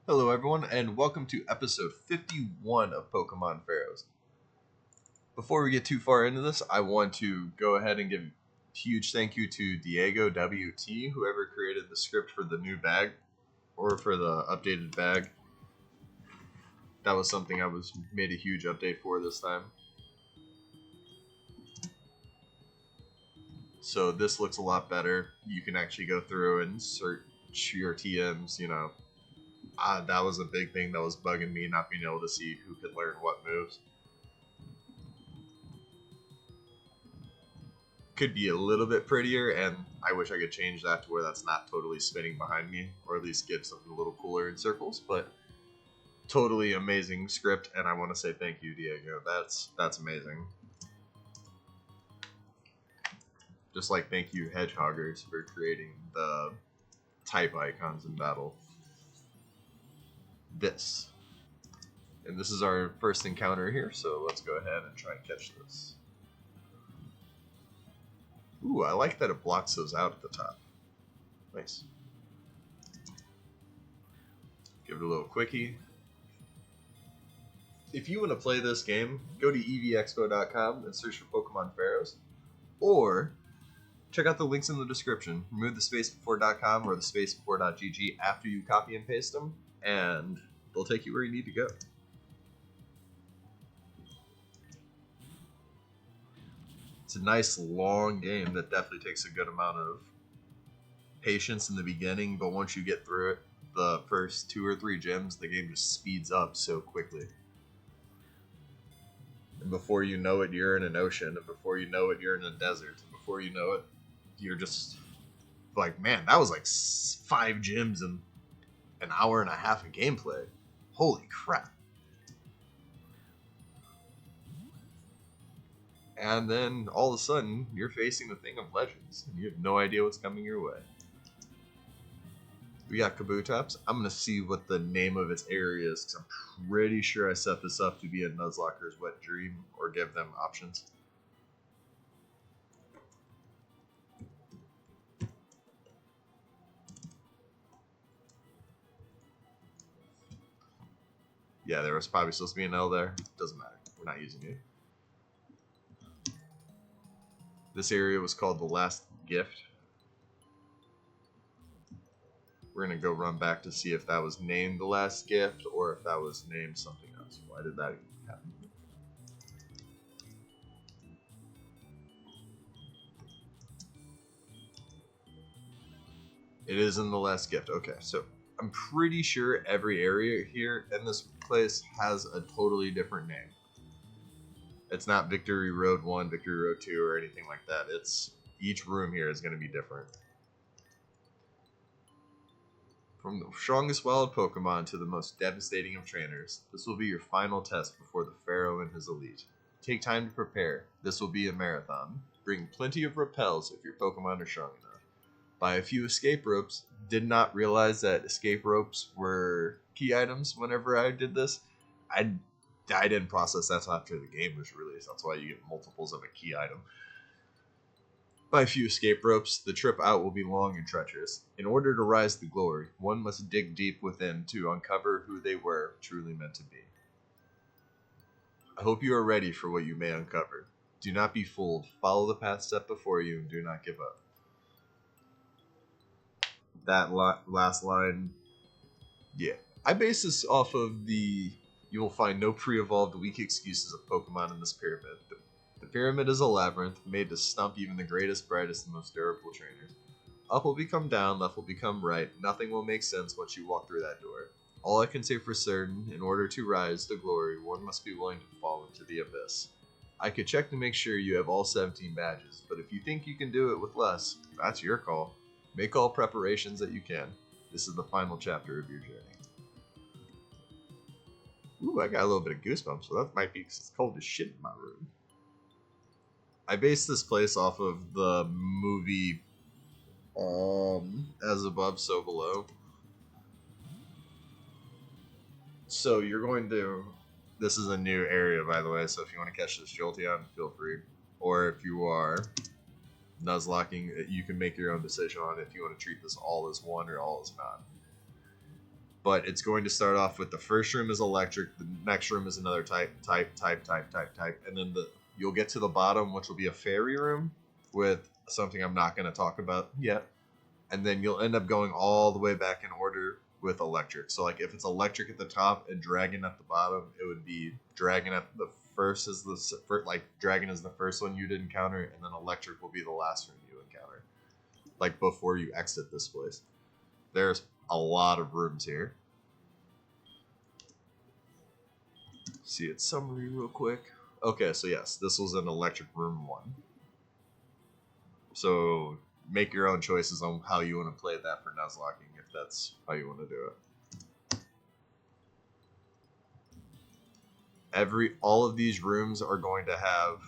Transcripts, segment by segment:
Hello everyone, and welcome to episode 51 of Pokemon Pharaohs. Before we get too far into this, I want to go ahead and give a huge thank you to Diego WT, whoever created the script for the new bag, or for the updated bag. That was something I made a huge update for this time. So this looks a lot better. You can actually go through and search your TMs, that was a big thing that was bugging me, not being able to see who could learn what moves. Could be a little bit prettier, and I wish I could change that to where that's not totally spinning behind me, or at least give something a little cooler in circles. But totally amazing script, and I want to say thank you, Diego. That's amazing. Just like thank you, Hedgehoggers, for creating the type icons in battle. And this is our first encounter here, so let's go ahead and try and catch this. Ooh, I like that it blocks those out at the top. Nice. Give it a little quickie. If you want to play this game, go to EeveeExpo.com and search for Pokemon Pharaohs. Or check out the links in the description. Remove the spacebefore.com or the spacebefore.gg after you copy and paste them, and they'll take you where you need to go. It's a nice long game that definitely takes a good amount of patience in the beginning, but once you get through it, the first 2 or 3 gyms, the game just speeds up so quickly. And before you know it, you're in an ocean, and before you know it, you're in a desert, and before you know it, you're just like, man, that was like 5 gyms and an hour and a half of gameplay. Holy crap. And then all of a sudden, you're facing the thing of legends, and you have no idea what's coming your way. We got Kabutops. I'm going to see what the name of its area is, because I'm pretty sure I set this up to be a Nuzlocke's wet dream, or give them options. Yeah, there was probably supposed to be an L there. Doesn't matter. We're not using it. This area was called the Last Gift. We're going to go run back to see if that was named the Last Gift or if that was named something else. Why did that happen? It is in the Last Gift. Okay, so I'm pretty sure every area here in this place has a totally different name. It's not Victory Road 1, Victory Road 2, or anything like that. Each room here is going to be different. From the strongest wild Pokemon to the most devastating of trainers, this will be your final test before the Pharaoh and his elite. Take time to prepare. This will be a marathon. Bring plenty of repels if your Pokemon are strong enough. Buy a few escape ropes. Did not realize that escape ropes were key items whenever I did this. I didn't process that after the game was released. That's why you get multiples of a key item. By a few escape ropes, the trip out will be long and treacherous. In order to rise to glory, one must dig deep within to uncover who they were truly meant to be. I hope you are ready for what you may uncover. Do not be fooled. Follow the path set before you and do not give up. That last line, yeah. I base this off of the "you will find no pre-evolved weak excuses of Pokemon in this pyramid." The pyramid is a labyrinth made to stump even the greatest, brightest, and most durable trainers. Up will become down, left will become right. Nothing will make sense once you walk through that door. All I can say for certain, in order to rise to glory, one must be willing to fall into the abyss. I could check to make sure you have all 17 badges, but if you think you can do it with less, that's your call. Make all preparations that you can. This is the final chapter of your journey. Ooh, I got a little bit of goosebumps, so that might be because it's cold as shit in my room. I based this place off of the movie As Above, So Below. So you're going to... This is a new area, by the way, so if you want to catch this Jolteon, feel free. Or if you are Nuzlocking, you can make your own decision on if you want to treat this all as one or all as not. but it's going to start off with the first room is electric, the next room is another type, and then you'll get to the bottom, which will be a fairy room with something I'm not going to talk about yet, and then you'll end up going all the way back in order with electric. So like if it's electric at the top and dragon at the bottom, it would be dragon at the first is the like dragon is the first one you'd encounter, and then electric will be the last room you encounter, like before you exit this place. There's a lot of rooms here. See its summary real quick. Okay, so yes, this was an electric room 1. So make your own choices on how you want to play that for Nuzlocking, if that's how you want to do it. All of these rooms are going to have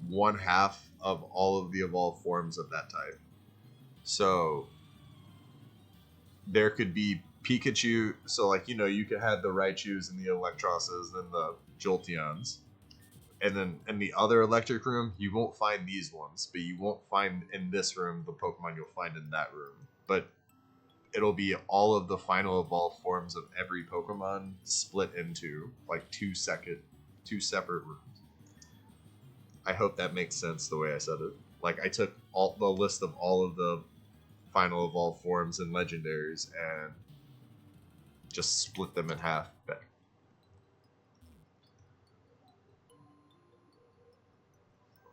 1/2 of all of the evolved forms of that type. So there could be Pikachu, so like, you know, you could have the Raichus and the Electroses and the Jolteons. And then in the other electric room, you won't find these ones, but you won't find in this room the Pokemon you'll find in that room. But it'll be all of the final evolved forms of every Pokemon split into like two separate rooms. I hope that makes sense the way I said it. Like I took all the list of all of the final evolved forms and legendaries and just split them in half.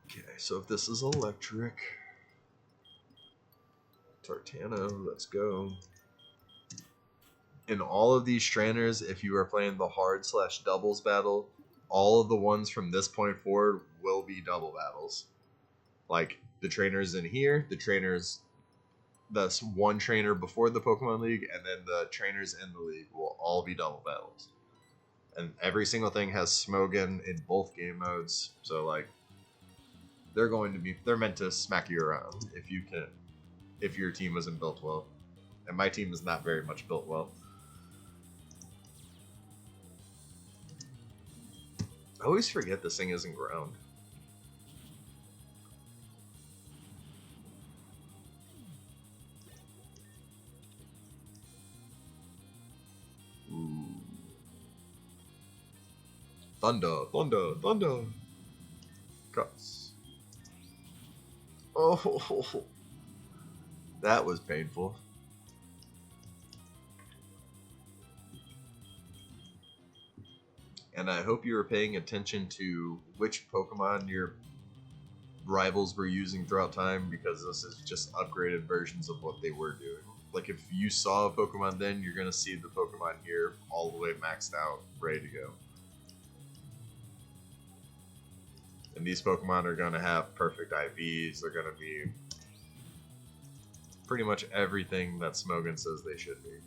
Okay, so if this is electric, Tartano, let's go. In all of these trainers, if you are playing the hard/doubles battle, all of the ones from this point forward will be double battles. Like the trainers in here, the trainers, that's one trainer before the Pokemon League, and then the trainers in the league will all be double battles. And every single thing has Smogon in both game modes, so like they're meant to smack you around if your team isn't built well. And my team is not very much built well. I always forget this thing isn't ground. Ooh. Thunder. Cuts. Oh, that was painful. And I hope you were paying attention to which Pokemon your rivals were using throughout time, because this is just upgraded versions of what they were doing. Like if you saw a Pokemon then, you're going to see the Pokemon here all the way maxed out, ready to go. And these Pokemon are going to have perfect IVs. They're going to be pretty much everything that Smogon says they should be.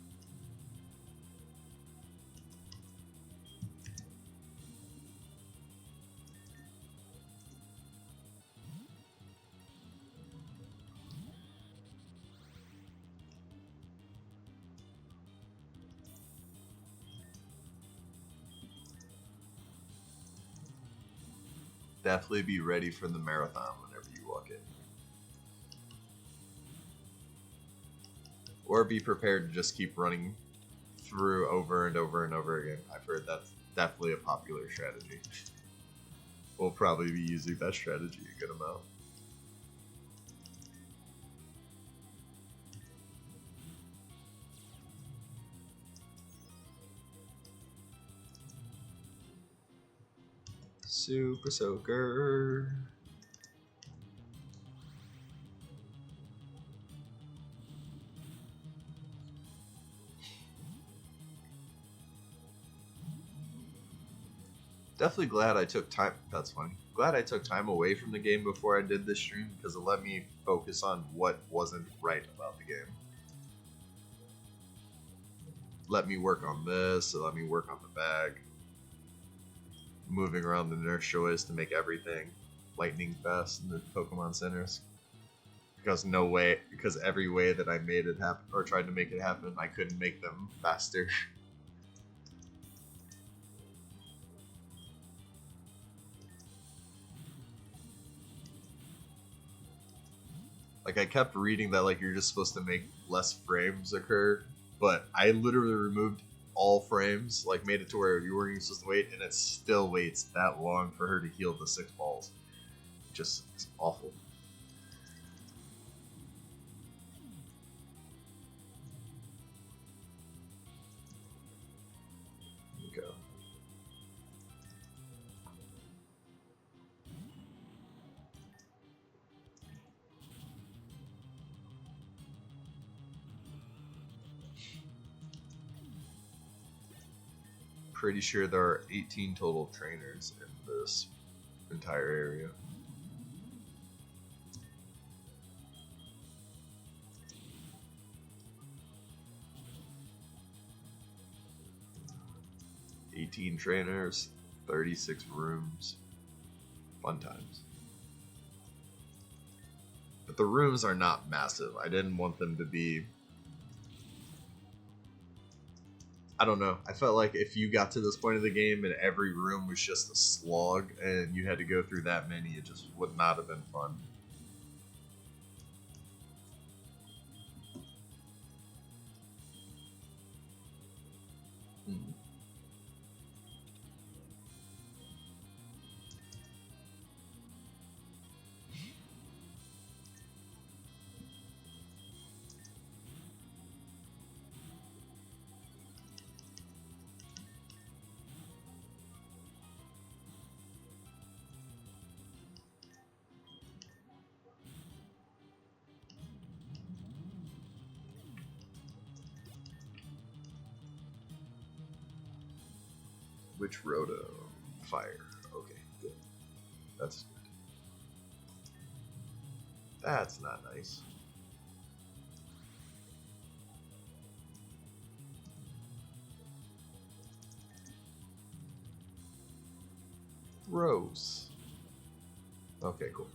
Definitely be ready for the marathon whenever you walk in. Or be prepared to just keep running through over and over and over again. I've heard that's definitely a popular strategy. We'll probably be using that strategy a good amount. Super Soaker. Definitely glad I took time. That's funny. Glad I took time away from the game before I did this stream, because it let me focus on what wasn't right about the game. Let me work on this. It let me work on the bag. Moving around the nurse joys to make everything lightning fast in the Pokemon centers. Because every way that I made it happen or tried to make it happen, I couldn't make them faster. Like I kept reading that like you're just supposed to make less frames occur, but I literally removed all frames, like made it to where you weren't supposed to wait, and it still waits that long for her to heal the 6 balls. Just, it's awful. There you go. Pretty sure there are 18 total trainers in this entire area. Trainers, 36 rooms. Fun times. But the rooms are not massive. I didn't want them to be... I don't know. I felt like if you got to this point of the game and every room was just a slog and you had to go through that many, it just would not have been fun. Which roto? Fire. Okay, good. That's good. That's not nice. Rose. Okay, cool.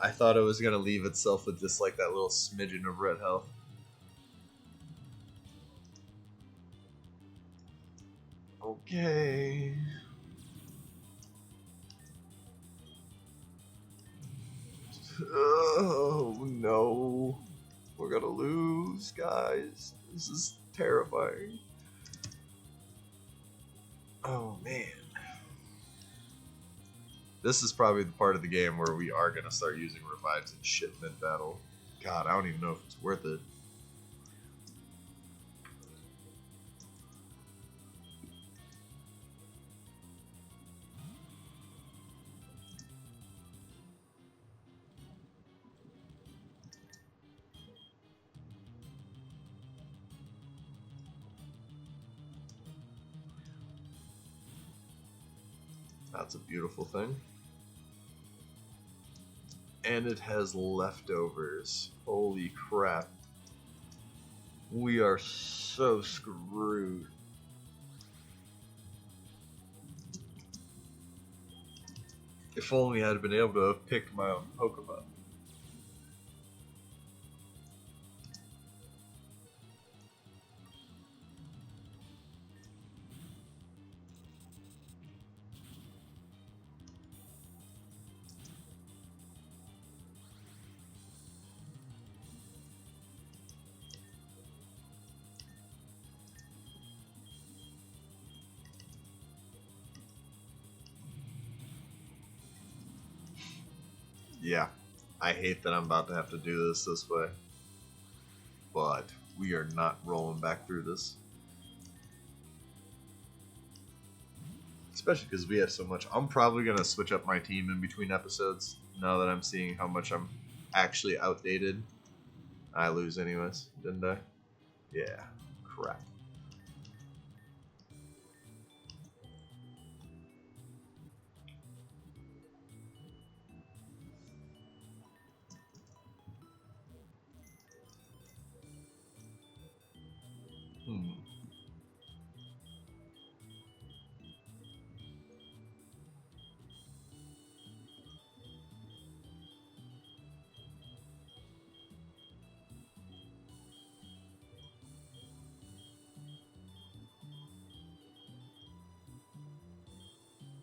I thought it was gonna leave itself with just like that little smidgen of red health. Okay. Oh no. We're gonna lose, guys. This is terrifying. Oh man. This is probably the part of the game where we are gonna start using revives in shit mid battle. God, I don't even know if it's worth it. That's a beautiful thing. And it has leftovers. Holy crap. We are so screwed. If only I had been able to have picked my own Pokemon. Yeah, I hate that I'm about to have to do this way. But we are not rolling back through this. Especially because we have so much. I'm probably going to switch up my team in between episodes now that I'm seeing how much I'm actually outdated. I lose anyways, didn't I? Yeah, crap.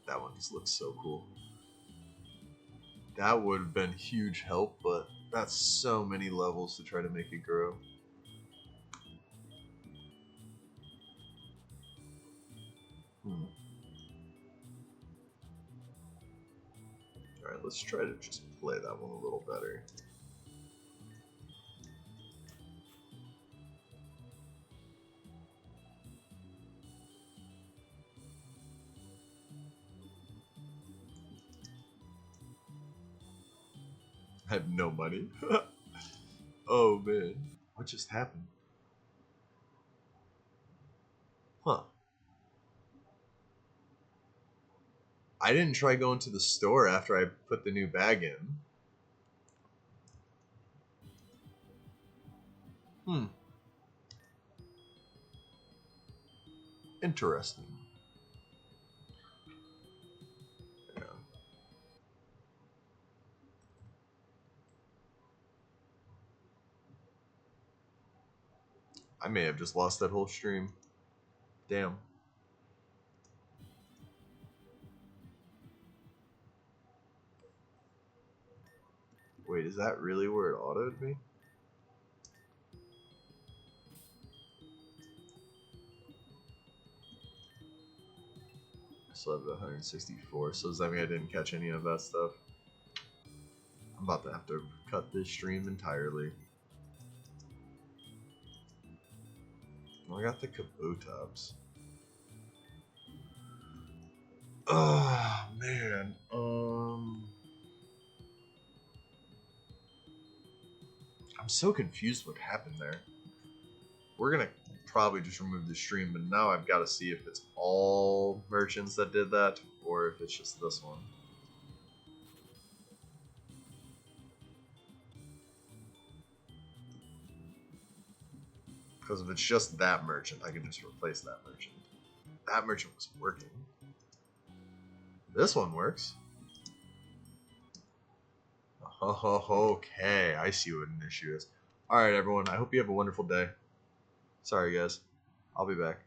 That one just looks so cool. That would have been huge help, but that's so many levels to try to make it grow. Alright, let's try to just play that one a little better. I have no money. Oh man. What just happened? Huh. I didn't try going to the store after I put the new bag in. Hmm. Interesting. Yeah. I may have just lost that whole stream. Damn. Wait, is that really where it autoed me? I still have 164, so does that mean I didn't catch any of that stuff? I'm about to have to cut this stream entirely. Well, I got the Kabutops. Oh man. I'm so confused what happened there. We're gonna probably just remove the stream, but now I've got to see if it's all merchants that did that or if it's just this one. Because if it's just that merchant, I can just replace that merchant. That merchant was working. This one works. Oh, okay, I see what an issue is. Alright, everyone, I hope you have a wonderful day. Sorry, guys. I'll be back.